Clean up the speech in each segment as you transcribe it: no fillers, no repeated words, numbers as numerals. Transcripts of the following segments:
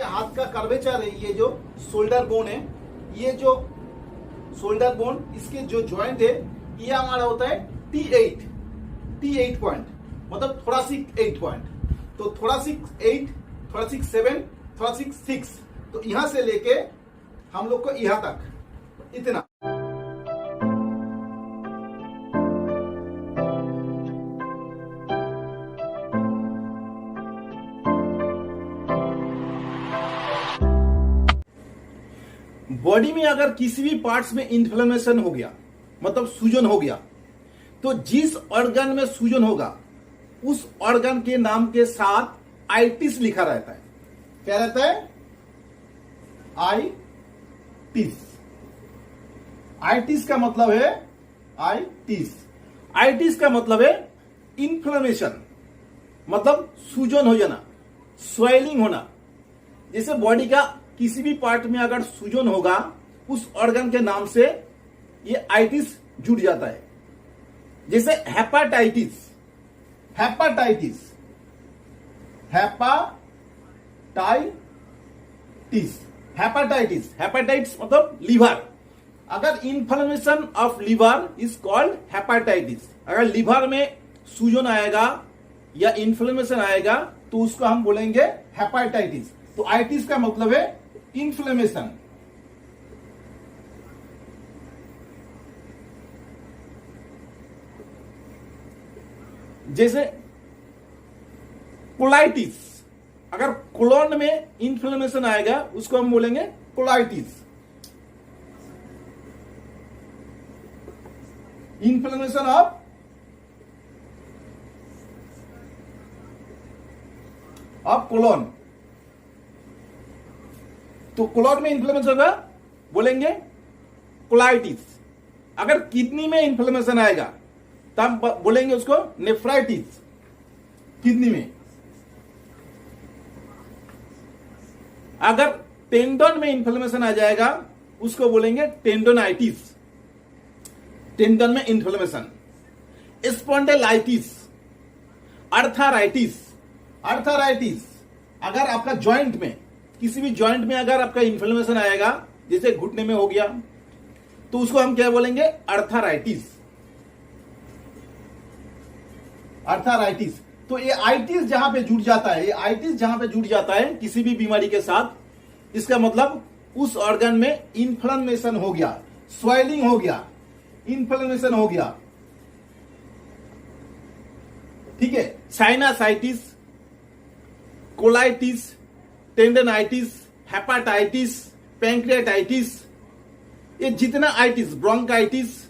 हाथ का कर्वेचर है, ये जो शोल्डर बोन है, ये जो शोल्डर बोन, इसके जो जॉइंट है ये हमारा होता है T8 पॉइंट, मतलब थोरासिक 8 पॉइंट। तो थोरासिक 8, थोरासिक 7, थोरासिक 6, तो यहां से लेके हम लोग को यहां तक इतना। बॉडी में अगर किसी भी पार्ट्स में इन्फ्लेमेशन हो गया, मतलब सूजन हो गया, तो जिस ऑर्गन में सूजन होगा उस ऑर्गन के नाम के साथ आइटिस लिखा रहता है। क्या रहता है? आइटिस। आइटिस का मतलब है आइटिस का मतलब है इन्फ्लेमेशन, मतलब सूजन हो जाना, स्वेलिंग होना। जैसे बॉडी का किसी भी पार्ट में अगर सूजन होगा उस ऑर्गन के नाम से ये आइटिस जुड़ जाता है। जैसे हेपाटाइटिस मतलब लीवर। अगर inflammation of liver is called hepatitis. अगर लीवर में सूजन आएगा या इन्फ्लेमेशन आएगा तो उसको हम बोलेंगे हेपाटाइटिस। तो आइटिस का मतलब है इन्फ्लेमेशन। जैसे कोलाइटिस, अगर कोलोन में इन्फ्लेमेशन आएगा उसको हम बोलेंगे कोलाइटिस। इन्फ्लेमेशन ऑफ कोलोन, तो कोलोन में इन्फ्लेमेशन होगा बोलेंगे कोलाइटिस। अगर किडनी में इन्फ्लेमेशन आएगा तब बोलेंगे उसको नेफ्राइटिस, किडनी में। अगर टेंडन में इन्फ्लेमेशन आ जाएगा उसको बोलेंगे टेंडोनाइटिस, टेंडन में इन्फ्लेमेशन। स्पॉन्डिलाइटिस, अर्थराइटिस अगर आपका जॉइंट में, किसी भी जॉइंट में अगर आपका इन्फ्लेमेशन आएगा, जैसे घुटने में हो गया, तो उसको हम क्या बोलेंगे? अर्थराइटिस। तो ये आइटिस जहां पे जुड़ जाता है, ये आइटिस जहां पे जुड़ जाता है किसी भी बीमारी के साथ, इसका मतलब उस ऑर्गन में इन्फ्लेमेशन हो गया, स्वेलिंग हो गया, इन्फ्लेमेशन हो गया। ठीक है। Sinusitis, colitis, tendinitis, hepatitis, pancreatitis, ये जितना आइटिस, ब्रोंकाइटिस,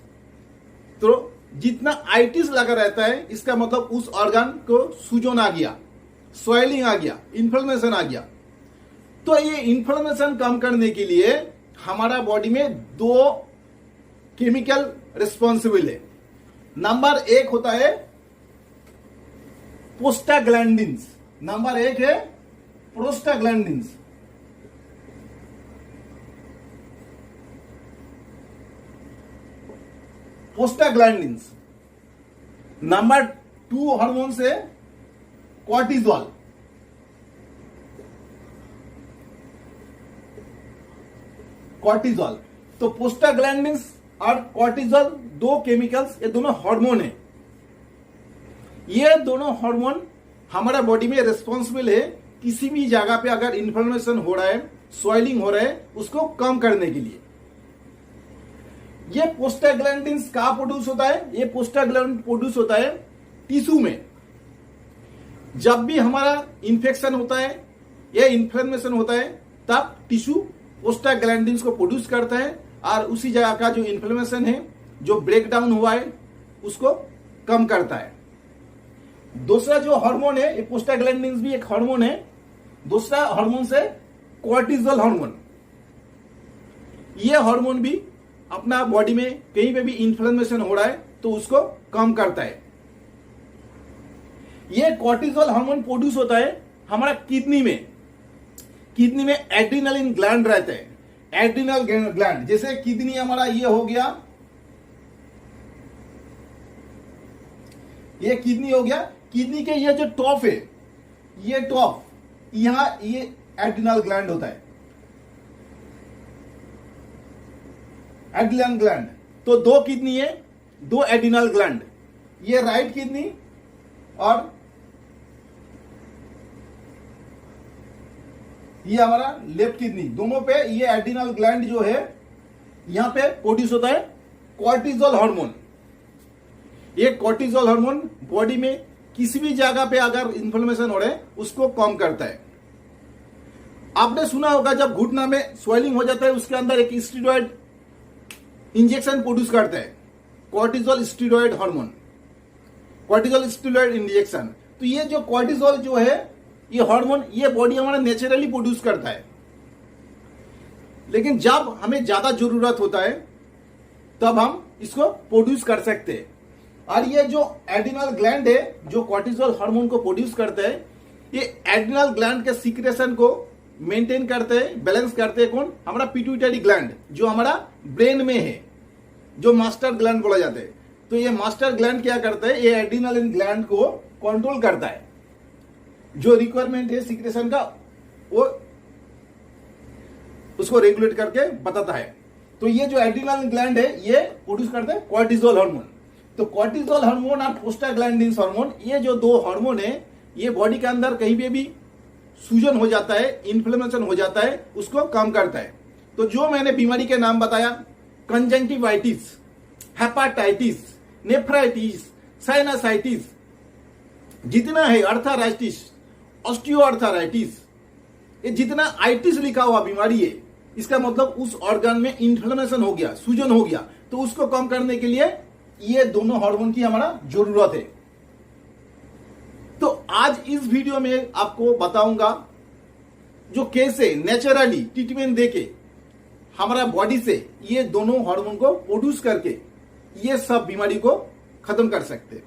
तो जितना आइटिस लगा रहता है इसका मतलब उस ऑर्गन को सूजन आ गया, स्वेलिंग आ गया, इन्फ्लेमेशन आ गया। तो ये इन्फ्लेमेशन कम करने के लिए हमारा बॉडी में 2 केमिकल रिस्पॉन्सिबल है। नंबर 1 होता है प्रोस्टाग्लैंडिन्स। नंबर 1 है प्रोस्टाग्लैंडिन्स। प्रोस्टाग्लैंडिन्स। नंबर 2 हार्मोन से कॉर्टिजोल। तो प्रोस्टाग्लैंडिन्स और कॉर्टिजोल 2 केमिकल्स, ये दोनों हार्मोन है। ये दोनों हार्मोन हमारा बॉडी में रिस्पॉन्सिबल है किसी भी जगह पे अगर इन्फ्लेमेशन हो रहा है, स्वेलिंग हो रहा है, उसको कम करने के लिए। ये प्रोस्टाग्लैंडिन्स कहां प्रोड्यूस होता है? ये प्रोस्टाग्लैंडिन प्रोड्यूस होता है टिश्यू में। जब भी हमारा इंफेक्शन होता है या इन्फ्लेमेशन होता है तब टिश्यू प्रोस्टाग्लैंडिन्स को प्रोड्यूस करता है और उसी जगह का जो इन्फ्लेमेशन है, जो ब्रेकडाउन हुआ है, उसको कम करता है। दूसरा जो हार्मोन है, ये प्रोस्टाग्लैंडिन्स भी एक हार्मोन है। दूसरा हार्मोन से कॉर्टिजोल हार्मोन। ये हार्मोन भी अपना बॉडी में कहीं पे भी इन्फ्लेमेशन हो रहा है तो उसको कम करता है। ये कॉर्टिजोल हार्मोन प्रोड्यूस होता है हमारा किडनी में। किडनी में एड्रिनलिन ग्लैंड रहते हैं। एड्रिनल ग्लैंड, जैसे किडनी हमारा ये हो गया, ये किडनी हो गया। किडनी के ये जो टॉप है, ये टॉप, यहां ये एड्रिनल ग्लैंड होता है, एड्रिनल ग्लैंड। तो दो किडनी है, दो एड्रिनल ग्लैंड, ये राइट किडनी और ये हमारा लेफ्ट किडनी, दोनों पे ये एड्रिनल ग्लैंड जो है यहां पे प्रोड्यूस होता है कॉर्टिजोल हार्मोन। ये कॉर्टिजोल हार्मोन बॉडी में किसी भी जगह पे अगर इन्फ्लेमेशन हो रहा है उसको कम करता है। आपने सुना होगा जब घुटना में स्वेलिंग हो जाता है उसके अंदर एक स्टेरॉइड इंजेक्शन प्रोड्यूस करता है, cortisol steroid hormone, cortisol steroid injection. तो ये जो कॉर्टिजोल जो है ये हार्मोन ये बॉडी हमारा नेचुरली प्रोड्यूस करता है, लेकिन जब हमें ज्यादा जरूरत होता है तब हम इसको प्रोड्यूस कर सकते हैं। और ये जो एड्रिनल ग्लैंड है जो कॉर्टिजोल हार्मोन को प्रोड्यूस करता है, ये एड्रिनल ग्लैंड के सीक्रेशन को मेंटेन करते हैं, बैलेंस करते हैं कौन? हमारा पिट्यूटरी ग्लैंड जो हमारा ब्रेन में है, जो मास्टर ग्लैंड बोला जाता है। तो ये मास्टर ग्लैंड क्या करता है? ये एड्रिनल ग्लैंड को कंट्रोल करता है, जो रिक्वायरमेंट है सीक्रेशन का वो उसको रेगुलेट करके बताता है। तो ये जो एड्रिनल ग्लैंड है ये प्रोड्यूस करता है कॉर्टिजोल हार्मोन। तो कॉर्टिजोल हार्मोन और प्रोस्टाग्लैंडिन्स हार्मोन, ये जो दो हार्मोन है ये बॉडी के अंदर कहीं पे भी सूजन हो जाता है, इन्फ्लेमेशन हो जाता है, उसको कम करता है। तो जो मैंने बीमारी के नाम बताया, कंजंक्टिवाइटिस, हेपाटाइटिस, नेफ्राइटिस, साइनसाइटिस, जितना है अर्थराइटिस, ऑस्टियोआर्थराइटिस, ये जितना आइटिस लिखा हुआ बीमारी है इसका मतलब उस ऑर्गन में इन्फ्लेमेशन हो गया, सूजन हो गया। तो उसको कम करने के लिए ये दोनों हार्मोन की हमारा जरूरत है। तो आज इस वीडियो में आपको बताऊंगा जो कैसे नेचुरली ट्रीटमेंट देके हमारा बॉडी से ये दोनों हार्मोन को प्रोड्यूस करके ये सब बीमारी को खत्म कर सकते हैं।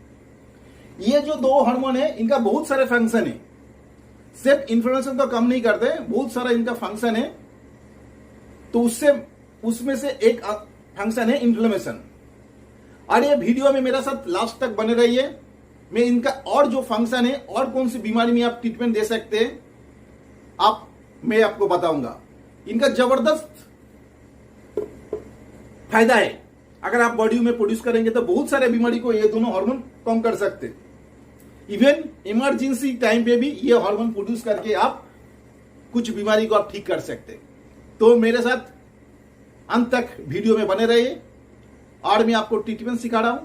ये जो दो हार्मोन है इनका बहुत सारे फंक्शन है, सिर्फ इन्फ्लेमेशन तो कम नहीं करते, बहुत सारा इनका फंक्शन है। तो उसमें से एक फंक्शन है इन्फ्लेमेशन। और ये वीडियो में मेरा साथ लास्ट तक बने रहिए, मैं इनका और जो फंक्शन है और कौन सी बीमारी में आप ट्रीटमेंट दे सकते हैं मैं आपको बताऊंगा। इनका जबरदस्त फायदा है, अगर आप बॉडी में प्रोड्यूस करेंगे तो बहुत सारे बीमारी को ये दोनों हार्मोन कम कर सकते हैं। इवन इमरजेंसी टाइम पे भी ये हार्मोन प्रोड्यूस करके आप कुछ बीमारी को आप ठीक कर सकते हैं। तो मेरे साथ अंत तक वीडियो में बने रहिए और मैं आपको ट्रीटमेंट सिखा रहा हूं,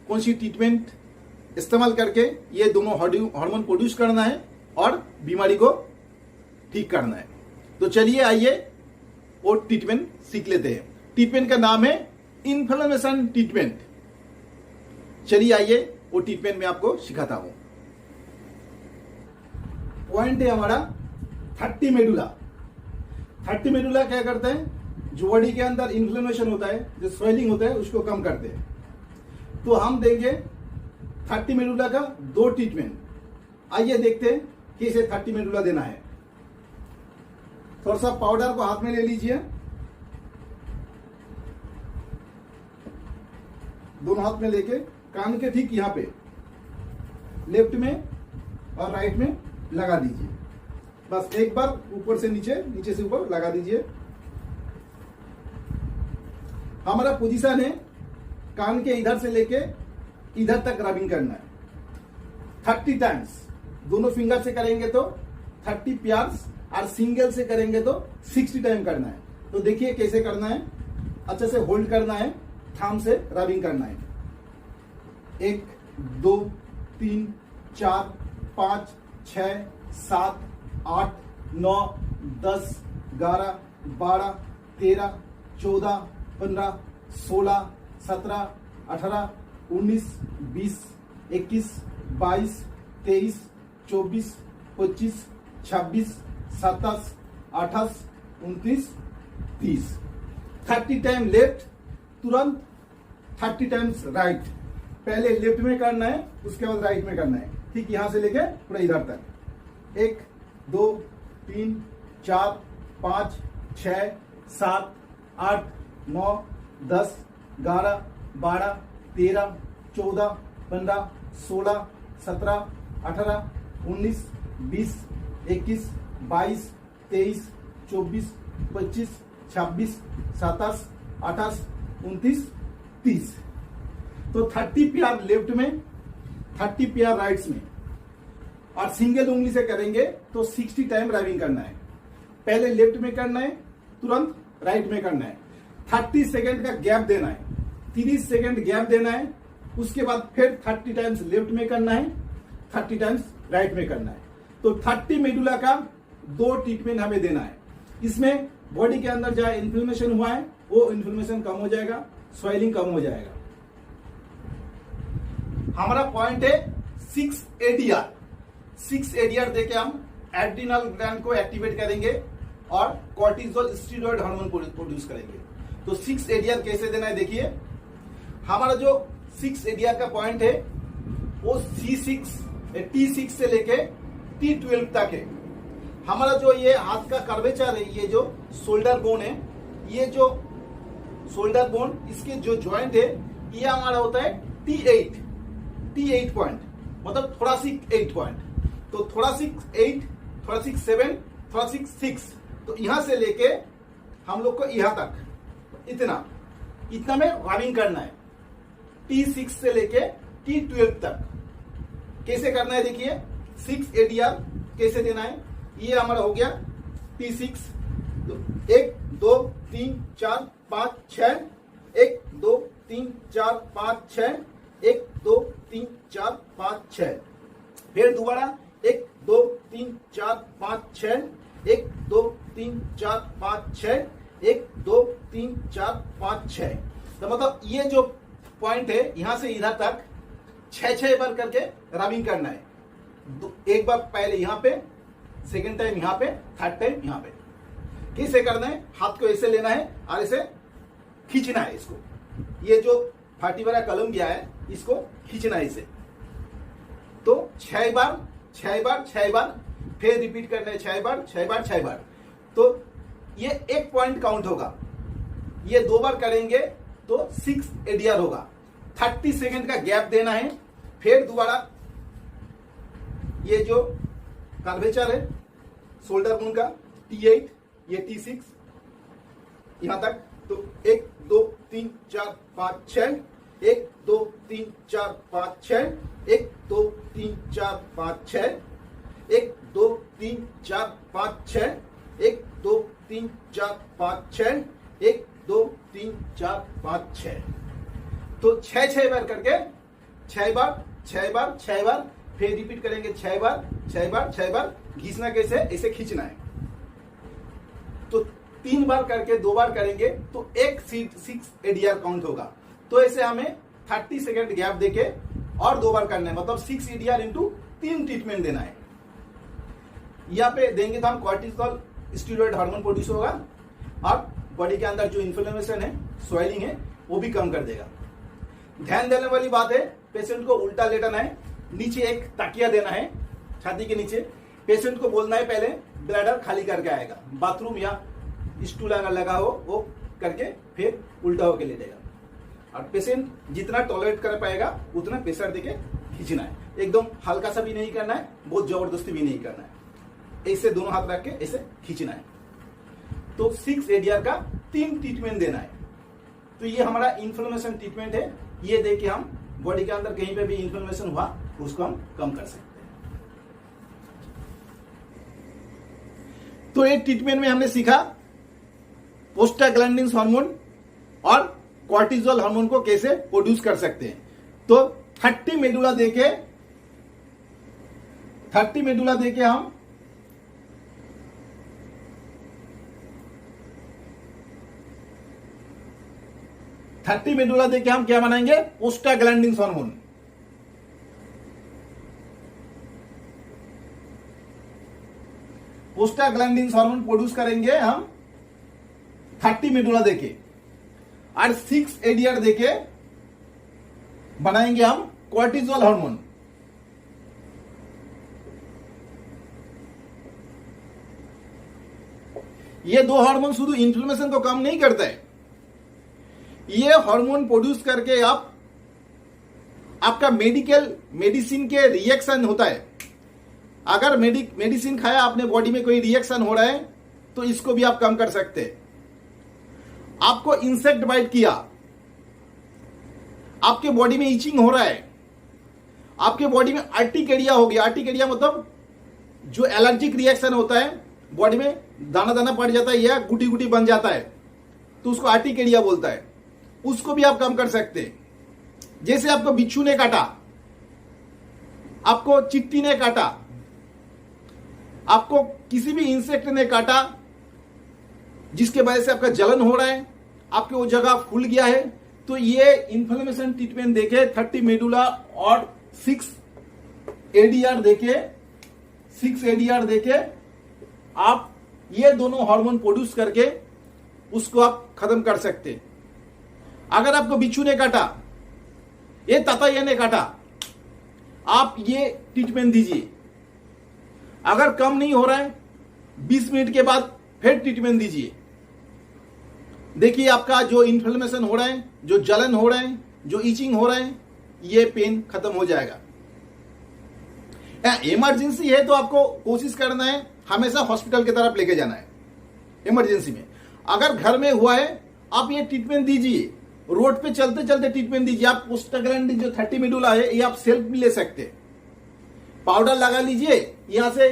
कौन सी ट्रीटमेंट इस्तेमाल करके ये दोनों हार्मोन प्रोड्यूस करना है और बीमारी को ठीक करना है। तो चलिए आइए वो ट्रीटमेंट सीख लेते हैं। ट्रीटमेंट का नाम है इन्फ्लेमेशन ट्रीटमेंट। चलिए आइए वो ट्रीटमेंट मैं आपको सिखाता हूं। पॉइंट है हमारा 30 मेडुला। 30 मेडुला क्या करते हैं? जो बॉडी के अंदर इन्फ्लेमेशन होता है, जो स्वेलिंग होता है, उसको कम करते हैं। तो हम देंगे 30 मेडुला का दो ट्रीटमेंट। आइए देखते हैं कैसे 30 मेडुला देना है। थोड़ा सा पाउडर को हाथ में ले लीजिए, दोनों हाथ में लेके कान के ठीक यहां पे लेफ्ट में और राइट में लगा दीजिए। बस एक बार ऊपर से नीचे, नीचे से ऊपर लगा दीजिए। हमारा पोजीशन है कान के इधर से लेके इधर तक रबिंग करना है 30 टाइम्स। दोनों फिंगर से करेंगे तो 30 प्यार्स और सिंगल से करेंगे तो 60 टाइम करना है। तो देखिए कैसे करना है। अच्छे से होल्ड करना है, थंब से रबिंग करना है। 1 2 3 4 5 6 7 8 9 10 11 12 13 14 15 16 17 18 19 20 21 22 23 24 25 26 27 28 29 30। 30 टाइम लेफ्ट, तुरंत 30 टाइम्स राइट। पहले लेफ्ट में करना है, उसके बाद राइट में करना है। ठीक यहां से लेके पूरा इधर तक। 1 2 3 4 5 6 7 8 9 10 11 12 13 14 15 16 17 18 19 20 21 22 23, 24, 25, 26, 27, 28, 29, 30। तो 30 पेयर लेफ्ट में, 30 पेयर राइट्स में, और सिंगल उंगली से करेंगे तो 60 टाइम ड्राइविंग करना है। पहले लेफ्ट में करना है, तुरंत राइट में करना है। 30 सेकेंड का गैप देना है, 30 सेकेंड गैप देना है। उसके बाद फिर 30 टाइम्स लेफ्ट में करना है, 30 टाइम्स राइट में करना है। तो 30 मेडुला का 2 ट्रीटमेंट हमें देना है। इसमें बॉडी के अंदर जहां इन्फ्लेमेशन हुआ है वो इन्फ्लेमेशन कम हो जाएगा, स्वेलिंग कम हो जाएगा। हमारा पॉइंट है 6 एडीआर। 6 एडीआर देके हम एड्रिनल ग्लैंड को एक्टिवेट करेंगे और कॉर्टिसोल स्टीरॉयड हार्मोन प्रोड्यूस करेंगे। तो 6 एडीआर कैसे देना है देखिए। हमारा जो 6 एडीआर का पॉइंट है वो T6 से लेके T12 तक है। हमारा जो ये हाथ का कर्वेचर है, ये जो शोल्डर बोन है, ये जो शोल्डर बोन, इसके जो जॉइंट है ये हमारा होता है T8 पॉइंट, मतलब थोरासिक 8 पॉइंट। तो थोरासिक 8, थोरासिक 7, थोरासिक 6, तो यहां से लेके हम लोग को यहां तक इतना में रनिंग करना है। T6 से लेके T12 तक कैसे करना है देखिए। 6 एडीआर कैसे देना है, ये हमारा हो गया T6। 1 2 3 4 5 6, 1 2 3 4 5 6, 1 2 3 4 5 6। फिर दोबारा 1 2 3 4 5 6, 1 2 3 4 5 6, 1 2 3 4 5 6। तो मतलब ये जो पॉइंट है यहां से इधर तक 6 बार करके रबिंग करना है। एक बार पहले यहां पे, सेकेंड टाइम यहां पे, थर्ड टाइम यहां पे। कैसे करना है, हाथ को ऐसे लेना है और ऐसे खींचना है इसको। ये जो फाटीवाला कलम गया है इसको खींचना है इसे। तो 6 बार, फिर रिपीट करना है 6 बार। तो ये एक पॉइंट काउंट होगा। ये 2 बार करेंगे तो 6 एडीआर होगा। 30 सेकेंड का गैप देना है। फिर दोबारा ये जो कर्वेचर है शोल्डर बोन का T8, ये T6 यहां तक। तो 1 2 3 4 5 6, 1 2 3 4 5 6, 1 2 3 4 5 6, 1 2 3 4 5 6, 1 2 3 4 5 6, 1 2 3 4 5 6। तो 6 बार करके 6 बार, फिर रिपीट करेंगे 6 बार। घिसना कैसे, ऐसे खींचना है। तो 3 बार करके 2 बार करेंगे तो एक 6 एडीआर काउंट होगा। तो ऐसे हमें 30 सेकेंड गैप देके और 2 बार करना है, मतलब 6 एडीआर इंटू 3 ट्रीटमेंट देना है। यहाँ पे देंगे तो हम कॉर्टिसोल स्टीरॉयड हार्मोन प्रोड्यूस होगा और बॉडी के अंदर जो इन्फ्लेमेशन है, स्वेलिंग है, वो भी कम कर देगा। ध्यान देने वाली बात है, पेशेंट को उल्टा लेटना है, नीचे एक तकिया देना है छाती के नीचे। पेशेंट को बोलना है पहले ब्लैडर खाली करके आएगा। बाथरूम या स्टूल अगर लगा हो वो करके फिर उल्टा होके लेटेगा। और पेशेंट जितना टॉलरेट कर पाएगा उतना प्रेशर देके खींचना है। एकदम हल्का सा भी नहीं करना है, बहुत जबरदस्ती भी नहीं करना है। ऐसे दोनों हाथ रख के ऐसे खींचना है। तो 6 एडीआर का 3 ट्रीटमेंट देना है। तो ये हमारा इन्फ्लेमेशन ट्रीटमेंट है। ये दे के हम बॉडी के अंदर कहीं पे भी इन्फ्लेमेशन हुआ उसको हम कम कर सकते हैं। तो एक ट्रीटमेंट में हमने सीखा प्रोस्टाग्लैंडिन हार्मोन और कॉर्टिसोल हार्मोन को कैसे प्रोड्यूस कर सकते हैं। तो 30 मेडुला देके हम 30 मेडुला देके हम क्या बनाएंगे, prostaglandin hormone. Prostaglandin hormone produce करेंगे हम 30 मेडुला देके, और 6 एडीआर देके बनाएंगे हम कॉर्टिसोल हार्मोन। ये 2 हार्मोन शुद्ध इन्फ्लेमेशन को कम नहीं करता है। ये हार्मोन प्रोड्यूस करके आपका मेडिसिन के रिएक्शन होता है। अगर मेडिसिन खाया आपने, बॉडी में कोई रिएक्शन हो रहा है तो इसको भी आप कम कर सकते हैं। आपको इंसेक्ट बाइट किया, आपके बॉडी में इचिंग हो रहा है, आपके बॉडी में अर्टिकेरिया हो गया। अर्टिकेरिया मतलब जो एलर्जिक रिएक्शन होता है, बॉडी में दाना दाना पड़ जाता है या गुटी गुटी बन जाता है, तो उसको अर्टिकेरिया बोलता है। उसको भी आप कम कर सकते हैं। जैसे आपको बिच्छू ने काटा, आपको चिट्टी ने काटा, आपको किसी भी इंसेक्ट ने काटा जिसके वजह से आपका जलन हो रहा है, आपके वो जगह फूल गया है, तो ये इन्फ्लेमेशन ट्रीटमेंट देके 30 मेडुला और 6 एडीआर देके आप ये दोनों हार्मोन प्रोड्यूस करके उसको आप खत्म कर सकते हैं। अगर आपको बिच्छू ने काटा, ये ततैया ने काटा, आप ये ट्रीटमेंट दीजिए। अगर कम नहीं हो रहा है, 20 मिनट के बाद फिर ट्रीटमेंट दीजिए। देखिए आपका जो इन्फ्लेमेशन हो रहा है, जो जलन हो रहा है, जो इचिंग हो रहा है, ये पेन खत्म हो जाएगा। इमरजेंसी है तो आपको कोशिश करना है हमेशा हॉस्पिटल की तरफ लेके जाना है। इमरजेंसी में अगर घर में हुआ है, आप ये ट्रीटमेंट दीजिए। रोड पे चलते चलते ट्रीटमेंट दीजिए। आप प्रोस्टाग्लैंडिन जो 30 मेडुला है, ये आप सेल्फ भी ले सकते हैं। पाउडर लगा लीजिए, यहां से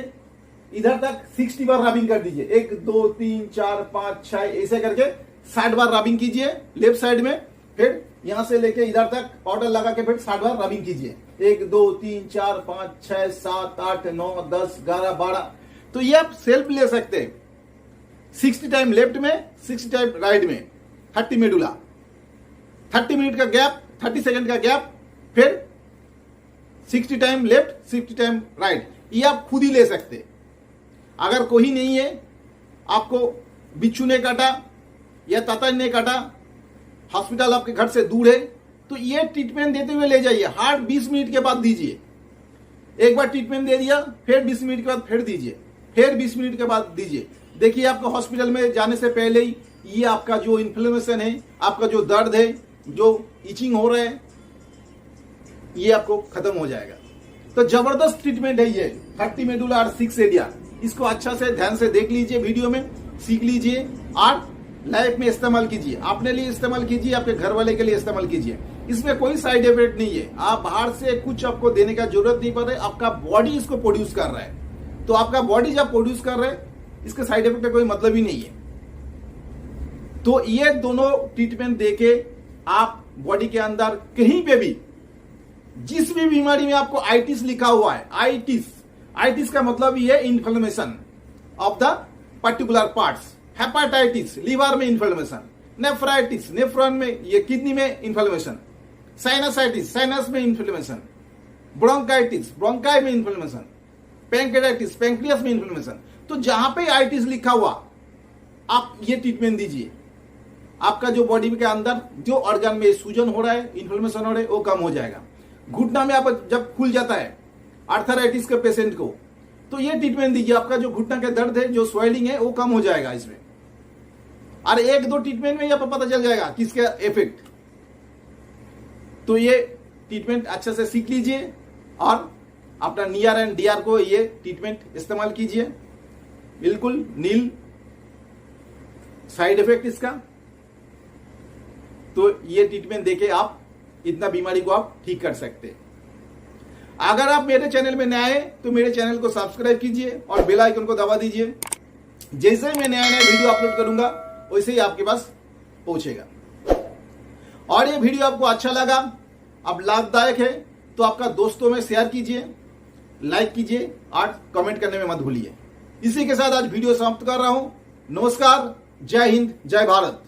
इधर तक 60 बार रबिंग कर दीजिए। 1 2 3 4 5 6 ऐसे करके 60 बार रबिंग कीजिए लेफ्ट साइड में। फिर यहां से लेके इधर तक पाउडर लगा के फिर 60 बार रबिंग कीजिए। 1 2 3 4 5 6 7 8 9 10 11 12। तो ये आप सेल्फ ले सकते हैं। 60 टाइम लेफ्ट में, 60 टाइम राइट में, 30 मेडुला, 30 मिनट का गैप, 30 सेकंड का गैप, फिर 60 टाइम लेफ्ट, 60 टाइम राइट। ये आप खुद ही ले सकते हैं। अगर कोई नहीं है, आपको बिच्छू ने काटा या ततैया ने काटा, हॉस्पिटल आपके घर से दूर है, तो ये ट्रीटमेंट देते हुए ले जाइए। हार्ड 20 मिनट के बाद दीजिए। एक बार ट्रीटमेंट दे दिया, फिर 20 मिनट के बाद फिर दीजिए, फिर 20 मिनट के बाद दीजिए। देखिए आपको हॉस्पिटल में जाने से पहले ही ये आपका जो इन्फ्लेमेशन है, आपका जो दर्द है, जो इचिंग हो रहा है, ये आपको खत्म हो जाएगा। तो जबरदस्त ट्रीटमेंट है ये 30 मेडुला और 6 एडीआर। इसको अच्छा से ध्यान से देख लीजिए, वीडियो में सीख लीजिए और लाइफ में इस्तेमाल कीजिए। अपने लिए इस्तेमाल कीजिए, आपके घर वाले के लिए इस्तेमाल कीजिए। इसमें कोई साइड इफेक्ट नहीं है। आप बाहर से कुछ आपको देने का जरूरत नहीं पड़ रहा है। आपका बॉडी इसको प्रोड्यूस कर रहा है। तो आपका बॉडी जब प्रोड्यूस कर रहा है, इसके साइड इफेक्ट का कोई मतलब ही नहीं है। तो ये दोनों ट्रीटमेंट देके आप बॉडी के अंदर कहीं पे भी, जिस भी बीमारी में आपको आइटिस लिखा हुआ है, आइटिस का मतलब ये inflammation of the particular parts. Hepatitis, liver में इन्फ्लेमेशन। नेफ्राइटिस, नेफ्रॉन में, ये किडनी में इन्फ्लेमेशन। साइनसाइटिस, साइनस में इन्फ्लेमेशन। ब्रोंकाइटिस, ब्रोंकाई में इन्फ्लेमेशन। पैंक्रियाटिस, पैंक्रियास में इन्फ्लेमेशन। तो जहां पे आइटिस लिखा हुआ, आप ये ट्रीटमेंट दीजिए। आपका जो बॉडी के अंदर जो ऑर्गन में सूजन हो रहा है, इन्फ्लेमेशन हो रहा है, वो कम हो जाएगा। घुटना में आप जब खुल जाता है आर्थराइटिस के पेशेंट को, तो ये ट्रीटमेंट दीजिए। आपका जो घुटना का दर्द है, जो स्वेलिंग है, वो कम हो जाएगा इसमें। और 1-2 ट्रीटमेंट में आपको पता चल जाएगा किसका इफेक्ट। तो ये ट्रीटमेंट अच्छे से सीख लीजिए और अपना नियर एंड डियर को ये ट्रीटमेंट इस्तेमाल कीजिए। बिल्कुल नील साइड इफेक्ट इसका। तो ये ट्रीटमेंट देके आप इतना बीमारी को आप ठीक कर सकते हैं। अगर आप मेरे चैनल में नए आए तो मेरे चैनल को सब्सक्राइब कीजिए और बेल आइकन को दबा दीजिए। जैसे ही मैं नया वीडियो अपलोड करूंगा, वैसे ही आपके पास पहुंचेगा। और ये वीडियो आपको अच्छा लगा, अब लाभदायक है, तो आपका दोस्तों में शेयर कीजिए, लाइक कीजिए और कमेंट करने में मत भूलिए। इसी के साथ आज वीडियो समाप्त कर रहा हूं। नमस्कार, जय हिंद, जय भारत।